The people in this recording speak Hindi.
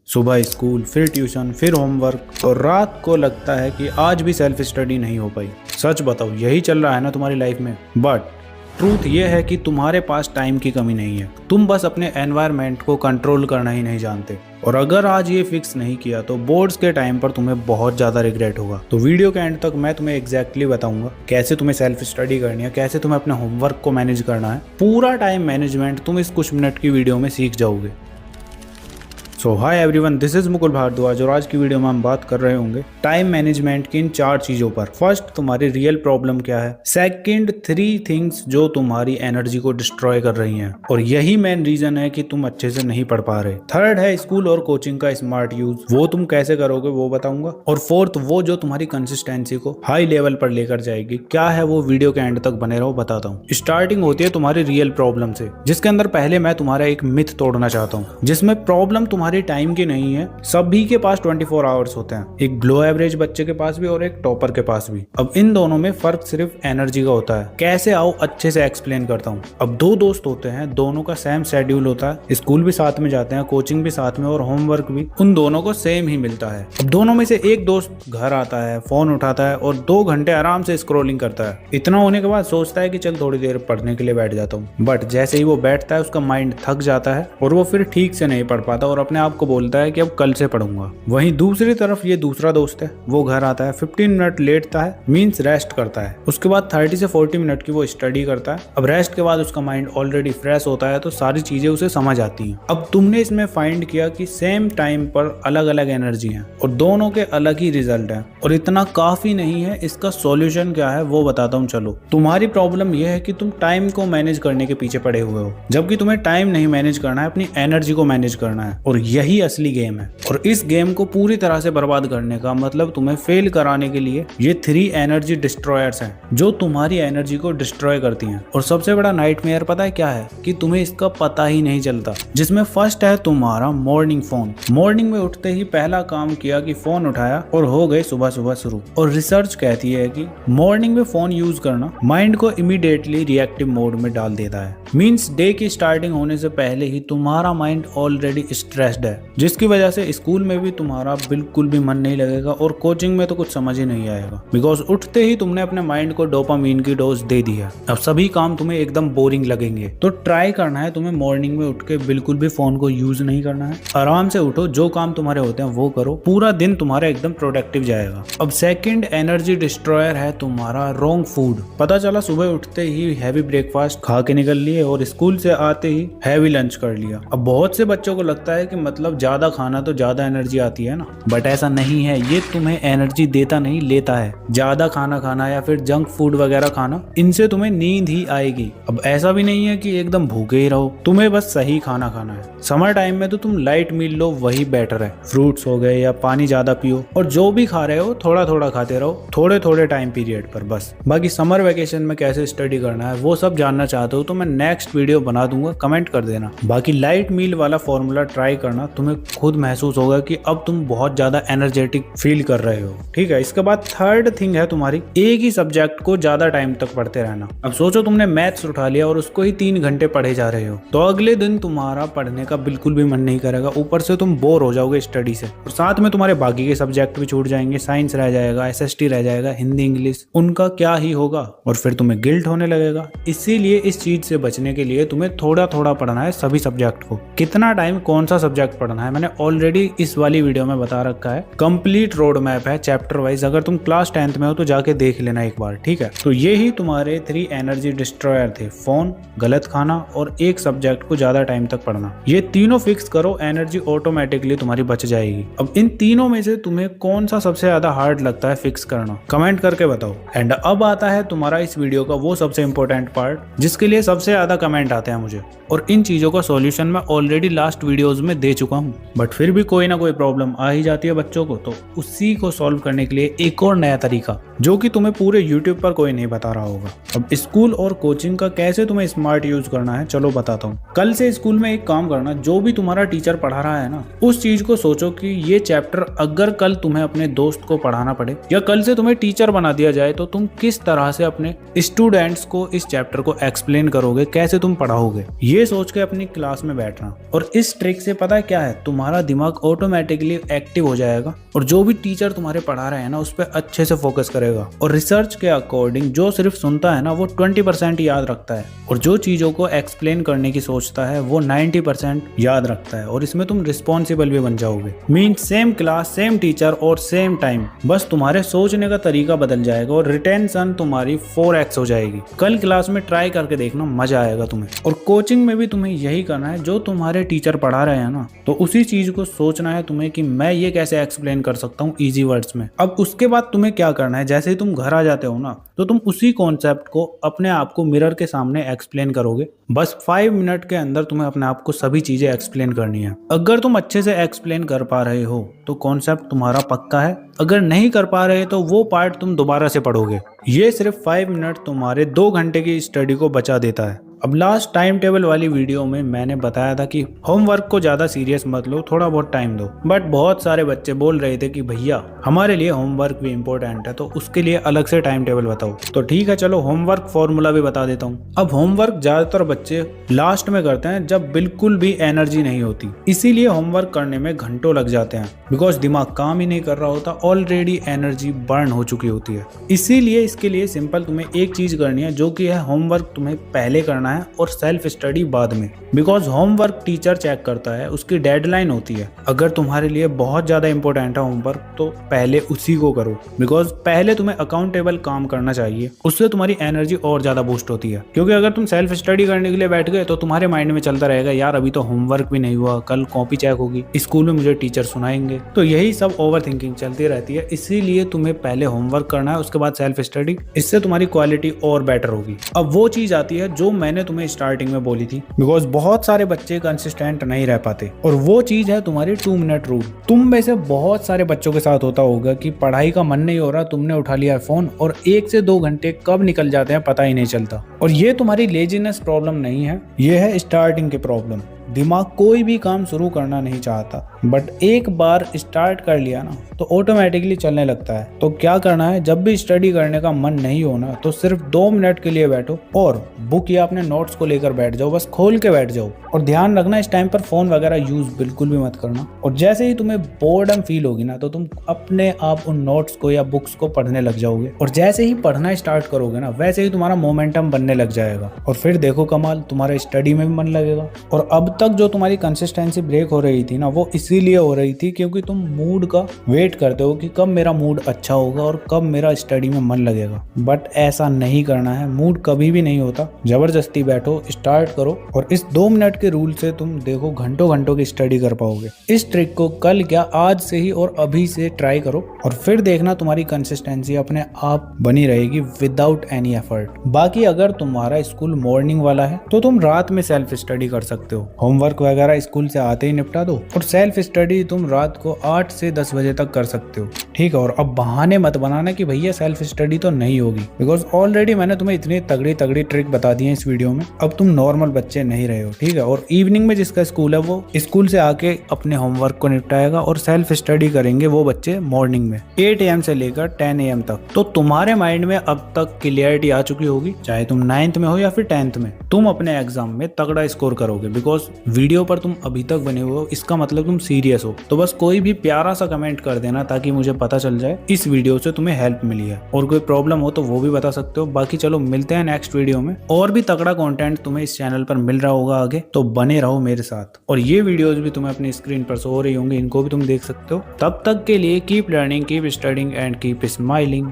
सुबह स्कूल, फिर ट्यूशन, फिर होमवर्क और रात को लगता है कि आज भी सेल्फ स्टडी नहीं हो पाई। सच बताओ, यही चल रहा है ना तुम्हारी लाइफ में? बट ट्रूथ ये है कि तुम्हारे पास टाइम की कमी नहीं है, तुम बस अपने एनवायरनमेंट को कंट्रोल करना ही नहीं जानते। और अगर आज ये फिक्स नहीं किया तो बोर्ड्स के टाइम पर तुम्हें बहुत ज़्यादा रिग्रेट होगा। तो वीडियो के एंड तक मैं तुम्हें एग्जैक्टली बताऊंगा कैसे तुम्हें सेल्फ स्टडी करनी है, कैसे तुम्हें अपने होमवर्क को मैनेज करना है। पूरा टाइम मैनेजमेंट तुम इस कुछ मिनट की वीडियो में सीख जाओगे। So hi everyone, this is Mukul Bhardwaj और आज की वीडियो में हम बात कर रहे होंगे टाइम मैनेजमेंट की इन 4 चीजों पर। फर्स्ट, तुम्हारी रियल प्रॉब्लम क्या है। सेकंड, 3 थिंग्स जो तुम्हारी एनर्जी को डिस्ट्रॉय कर रही हैं और यही मेन रीजन है कि तुम अच्छे से नहीं पढ़ पा रहे। थर्ड है स्कूल और कोचिंग का स्मार्ट यूज, वो तुम कैसे करोगे वो बताऊंगा। और फोर्थ, वो जो तुम्हारी कंसिस्टेंसी को हाई लेवल पर लेकर जाएगी, क्या है वो वीडियो के एंड तक बने रहो, बताता हूँ। स्टार्टिंग होती है तुम्हारी रियल प्रॉब्लम से, जिसके अंदर पहले मैं तुम्हारा एक मिथ तोड़ना चाहता हूँ, जिसमें प्रॉब्लम तुम्हारी टाइम की नहीं है। सभी के पास 24 आवर्स होते हैं, एक बिलो एवरेज बच्चे के पास भी और एक टॉपर के पास भी। अब इन दोनों में फर्क सिर्फ एनर्जी का होता है। कैसे, आओ अच्छे से एक्सप्लेन करता हूँ। अब 2 दोस्त होते हैं, दोनों का सेम शेड्यूल होता है, स्कूल भी साथ में जाते हैं, कोचिंग भी साथ में और होमवर्क भी उन दोनों को सेम ही मिलता है। अब दोनों में से एक दोस्त घर आता है, फोन उठाता है और 2 घंटे आराम से स्क्रॉलिंग करता है। इतना होने के बाद सोचता है कि चल थोड़ी देर पढ़ने के लिए बैठ जाता हूँ, बट जैसे ही वो बैठता है उसका माइंड थक जाता है और वो फिर ठीक से नहीं पढ़ पाता और अपने आप को बोलता है कि अब कल से पढ़ूंगा। वहीं दूसरी तरफ ये दूसरा दोस्त है, वो घर आता है, 15 मिनट लेटता है, मींस रेस्ट करता है। उसके बाद 30 से 40 मिनट की वो स्टडी करता है। अब रेस्ट के बाद उसका माइंड ऑलरेडी फ्रेश होता है तो सारी चीजें उसे समझ आती हैं। अब तुमने इसमें फाइंड किया कि सेम टाइम पर अलग अलग एनर्जी है और दोनों के अलग ही रिजल्ट है। और इतना काफी नहीं है, इसका सॉल्यूशन क्या है वो बताता हूँ। चलो, तुम्हारी प्रॉब्लम यह है कि तुम टाइम को मैनेज करने के पीछे पड़े हुए हो, जबकि तुम्हें टाइम नहीं मैनेज करना है, अपनी एनर्जी को मैनेज करना है। और यही असली गेम है। और इस गेम को पूरी तरह से बर्बाद करने का मतलब तुम्हें फेल कराने के लिए ये 3 एनर्जी डिस्ट्रॉयर्स हैं जो तुम्हारी एनर्जी को डिस्ट्रॉय करती हैं। और सबसे बड़ा नाइटमेयर पता है क्या है? कि तुम्हें इसका पता ही नहीं चलता। जिसमें फर्स्ट है तुम्हारा मॉर्निंग फोन। मॉर्निंग में उठते ही पहला काम किया कि फोन उठाया और हो गए सुबह सुबह शुरू। और रिसर्च कहती है कि मॉर्निंग में फोन यूज करना माइंड को इमीडिएटली रिएक्टिव मोड में डाल देता है। मीन्स डे की स्टार्टिंग होने से पहले ही तुम्हारा माइंड ऑलरेडी स्ट्रेस्ड है, जिसकी वजह से स्कूल में भी तुम्हारा बिल्कुल भी मन नहीं लगेगा और कोचिंग में तो कुछ समझ ही नहीं आएगा, बिकॉज उठते ही तुमने अपने माइंड को डोपामीन की डोज दे दी है। अब सभी काम तुम्हें एकदम बोरिंग लगेंगे। तो ट्राई करना है तुम्हें मॉर्निंग में उठ के बिल्कुल भी फोन को यूज नहीं करना है। आराम से उठो, जो काम तुम्हारे होते हैं वो करो, पूरा दिन तुम्हारा एकदम प्रोडक्टिव जाएगा। अब सेकंड एनर्जी डिस्ट्रॉयर है तुम्हारा रॉन्ग फूड। पता चला सुबह उठते ही हैवी ब्रेकफास्ट खा के निकल लिए और स्कूल से आते ही हैवी लंच कर लिया। अब बहुत से बच्चों को लगता है कि मतलब ज्यादा खाना तो ज्यादा एनर्जी आती है ना, बट ऐसा नहीं है। ये तुम्हें एनर्जी देता नहीं, लेता है। ज्यादा खाना खाना या फिर जंक फूड वगैरह खाना, इनसे तुम्हें नींद ही आएगी। अब ऐसा भी नहीं है कि एकदम भूखे ही रहो, तुम्हें बस सही खाना खाना है। समर टाइम में तो तुम लाइट मील लो, वही बेटर है। फ्रूट्स हो गए या पानी ज्यादा पियो और जो भी खा रहे हो थोड़ा थोड़ा खाते रहो, थोड़े थोड़े टाइम पीरियड पर बस। बाकी समर वेकेशन में कैसे स्टडी करना है वो सब जानना चाहते हो तो मैं नेक्स्ट वीडियो बना दूंगा, कमेंट कर देना। बाकी लाइट मील वाला फॉर्मूला ट्राई करना, तुम्हें खुद महसूस होगा कि अब तुम बहुत ज्यादा एनर्जेटिक फील कर रहे हो। ठीक है। इसके बाद थर्ड थिंग है तुम्हारी एक ही सब्जेक्ट को ज्यादा टाइम तक पढ़ते रहना। अब सोचो तुमने मैथ्स उठा लिया और उसको ही 3 घंटे पढ़े जा रहे हो, तो अगले दिन तुम्हारा पढ़ने का बिल्कुल भी मन नहीं करेगा। ऊपर से तुम बोर हो जाओगे स्टडी से और साथ में तुम्हारे बाकी के सब्जेक्ट भी छूट जाएंगे। साइंस रह जाएगा, SST रह जाएगा, हिंदी इंग्लिश, उनका क्या ही होगा और फिर तुम्हें गिल्ट होने लगेगा। इसीलिए इस चीज से बचने के लिए तुम्हें थोड़ा थोड़ा पढ़ना है सभी सब्जेक्ट को। कितना टाइम कौन सा सब्जेक्ट पढ़ना है मैंने ऑलरेडी इस वाली वीडियो में बता रखा है। कंप्लीट रोड मैप है चैप्टर वाइज। अगर तुम क्लास 10th में हो तो जाके देख लेना एक बार, ठीक है। तो ये ही तुम्हारे 3 एनर्जी डिस्ट्रॉयर थे, फोन, गलत खाना और एक सब्जेक्ट को ज्यादा टाइम तक पढ़ना। ये तीनों फिक्स करो, एनर्जी ऑटोमेटिकली तुम्हारी बच जाएगी। अब इन तीनों में से तुम्हें कौन सा सबसे ज्यादा हार्ड लगता है फिक्स करना, कमेंट करके बताओ। एंड अब आता है तुम्हारा इस वीडियो का वो सबसे इंपॉर्टेंट पार्ट, जिसके लिए सबसे ज्यादा कमेंट आते हैं मुझे। और इन चीजों का सॉल्यूशन मैं ऑलरेडी लास्ट वीडियोस में दे चुका हूँ, बट फिर भी कोई ना कोई प्रॉब्लम आ ही जाती है बच्चों को, तो उसी को सॉल्व करने के लिए एक और नया तरीका जो कि तुम्हें पूरे YouTube पर कोई नहीं बता रहा होगा। अब स्कूल और कोचिंग का कैसे तुम्हें स्मार्ट यूज करना है चलो बताता हूँ। कल से स्कूल में एक काम करना, जो भी तुम्हारा टीचर पढ़ा रहा है ना, उस चीज को सोचो कि ये चैप्टर अगर कल तुम्हें अपने दोस्त को पढ़ाना पड़े या कल से तुम्हें टीचर बना दिया जाए तो तुम किस तरह से अपने स्टूडेंट्स को इस चैप्टर को एक्सप्लेन करोगे, कैसे तुम पढ़ाओगे, ये सोच के अपनी क्लास में बैठना। और इस ट्रिक से पता है क्या है, तुम्हारा दिमाग ऑटोमेटिकली एक्टिव हो जाएगा और जो भी टीचर तुम्हारे पढ़ा रहे हैं ना उस पर अच्छे से फोकस करेगा। और रिसर्च के अकॉर्डिंग जो सिर्फ सुनता है ना वो 20% याद रखता है, और जो चीजों को एक्सप्लेन करने की सोचता है वो 90% याद रखता है। और इसमें तुम रिस्पॉन्सिबल भी बन जाओगे। Means same class, same teacher और सेम टाइम, बस तुम्हारे सोचने का तरीका बदल जाएगा और रिटेंशन तुम्हारी 4x हो जाएगी। कल क्लास में ट्राई करके देखना, मजा आएगा तुम्हें। और कोचिंग में भी तुम्हें यही करना है, जो तुम्हारे टीचर पढ़ा रहे हैं ना तो उसी चीज को सोचना है तुम्हें कि मैं ये कैसे एक्सप्लेन कर सकता हूँ इजी वर्ड्स में। अब उसके बाद तुम्हें क्या करना है, जैसे ही तुम घर आ जाते हो ना तो तुम उसी कॉन्सेप्ट को अपने आप को मिरर के सामने एक्सप्लेन करोगे। बस 5 मिनट के अंदर तुम्हें अपने आप को सभी चीजें एक्सप्लेन करनी है। अगर तुम अच्छे से एक्सप्लेन कर पा रहे हो तो कॉन्सेप्ट तुम्हारा पक्का है, अगर नहीं कर पा रहे तो वो पार्ट तुम दोबारा से पढ़ोगे। ये सिर्फ 5 मिनट तुम्हारे 2 घंटे की स्टडी को बचा देता है। अब लास्ट टाइम टेबल वाली वीडियो में मैंने बताया था कि होमवर्क को ज्यादा सीरियस मत लो, थोड़ा बहुत टाइम दो। बट बहुत सारे बच्चे बोल रहे थे कि भैया हमारे लिए होमवर्क भी इम्पोर्टेंट है, तो उसके लिए अलग से टाइम टेबल बताओ। तो ठीक है, चलो होमवर्क फॉर्मूला भी बता देता हूँ। अब होमवर्क ज्यादातर बच्चे लास्ट में करते हैं जब बिल्कुल भी एनर्जी नहीं होती, इसीलिए होमवर्क करने में घंटों लग जाते हैं, बिकॉज दिमाग काम ही नहीं कर रहा होता, ऑलरेडी एनर्जी बर्न हो चुकी होती है। इसीलिए इसके लिए सिंपल तुम्हें एक चीज करनी है, जो कि है होमवर्क तुम्हें पहले करना है और सेल्फ स्टडी बाद में। बिकॉज होमवर्क टीचर चेक करता है, उसकी डेडलाइन होती है। अगर तुम्हारे लिए बहुत ज्यादा इंपॉर्टेंट है होमवर्क तो पहले उसी को करो, बिकॉज पहले तुम्हें अकाउंटेबल काम करना चाहिए, उससे तुम्हारी एनर्जी और ज्यादा बूस्ट होती है। क्योंकि अगर तुम सेल्फ स्टडी करने के लिए बैठ गए तो तुम्हारे माइंड में चलता रहेगा यार अभी तो होमवर्क भी नहीं हुआ, कल कॉपी चेक होगी, स्कूल में मुझे टीचर सुनाएंगे, तो यही सब ओवर थिंकिंग चलती रहती है। इसीलिए तुम्हें पहले होमवर्क करना है, उसके बाद सेल्फ स्टडी, इससे तुम्हारी क्वालिटी और बेटर होगी। अब वो चीज आती है जो मैंने तुम्हें स्टार्टिंग में बोली थी, बिकॉज बहुत सारे बच्चे कंसिस्टेंट नहीं रह पाते, और वो चीज है तुम्हारी 2 मिनट रूल। तुम में से बहुत सारे बच्चों के साथ होता होगा कि पढ़ाई का मन नहीं हो रहा, तुमने उठा लिया फोन और 1 से 2 घंटे कब निकल जाते हैं पता ही नहीं चलता। और ये तुम्हारी लेजीनेस प्रॉब्लम नहीं है, ये है स्टार्टिंग की प्रॉब्लम। दिमाग कोई भी काम शुरू करना नहीं चाहता, बट एक बार स्टार्ट कर लिया ना तो ऑटोमेटिकली चलने लगता है। तो क्या करना है, जब भी स्टडी करने का मन नहीं होना तो सिर्फ 2 मिनट के लिए बैठो और बुक या अपने नोट्स को लेकर बैठ जाओ, बस खोल के बैठ जाओ। और ध्यान रखना इस टाइम पर फोन वगैरह यूज बिल्कुल भी मत करना। और जैसे ही तुम्हें बोर्डम फील होगी ना तो तुम अपने आप उन नोट्स को या बुक्स को पढ़ने लग जाओगे, और जैसे ही पढ़ना स्टार्ट करोगे ना वैसे ही तुम्हारा मोमेंटम बनने लग जाएगा, और फिर देखो कमाल, तुम्हारे स्टडी में भी मन लगेगा। और अब तक जो तुम्हारी कंसिस्टेंसी ब्रेक हो रही थी ना वो इसीलिए हो रही थी क्योंकि तुम मूड का वेट करते हो कि कब मेरा मूड अच्छा होगा और कब मेरा स्टडी में मन लगेगा। बट ऐसा नहीं करना है, मूड कभी भी नहीं होता। जबरदस्ती बैठो, स्टार्ट करो, और इस 2 मिनट के रूल से तुम देखो घंटों घंटों की स्टडी कर पाओगे। इस ट्रिक को कल क्या आज से ही और अभी से ट्राई करो, और फिर देखना तुम्हारी कंसिस्टेंसी अपने आप बनी रहेगी विदाउट एनी एफर्ट। बाकी अगर तुम्हारा स्कूल मॉर्निंग वाला है तो तुम रात में सेल्फ स्टडी कर सकते हो, होमवर्क वगैरह स्कूल से आते ही निपटा दो, और सेल्फ स्टडी तुम रात को 8 से 10 बजे तक कर सकते हो, ठीक है। और अब बहाने मत बनाना कि भैया सेल्फ स्टडी तो नहीं होगी, बिकॉज ऑलरेडी मैंने तुम्हें इतनी तगड़ी तगड़ी ट्रिक बता दी है इस वीडियो में। अब तुम नॉर्मल बच्चे नहीं रहे हो, ठीक है। और इवनिंग में जिसका स्कूल है वो स्कूल से आके अपने होमवर्क को निपटाएगा, और सेल्फ स्टडी करेंगे वो बच्चे मॉर्निंग में 8 AM से लेकर 10 AM तक। तो तुम्हारे माइंड में अब तक क्लियरिटी आ चुकी होगी, चाहे तुम 9th में हो या फिर 10th में, तुम अपने एग्जाम में तगड़ा स्कोर करोगे। बिकॉज वीडियो पर तुम अभी तक बने हुए हो, इसका मतलब तुम सीरियस हो। तो बस कोई भी प्यारा सा कमेंट कर देना ताकि मुझे पता चल जाए इस वीडियो से तुम्हें हेल्प मिली है, और कोई प्रॉब्लम हो तो वो भी बता सकते हो। बाकी चलो मिलते हैं नेक्स्ट वीडियो में, और भी तगड़ा कंटेंट तुम्हें इस चैनल पर मिल रहा होगा आगे, तो बने रहो मेरे साथ। और ये वीडियोस भी तुम्हें अपनी स्क्रीन पर शो हो रही होंगी, इनको भी तुम देख सकते हो। तब तक के लिए keep learning, keep studying and keep smiling.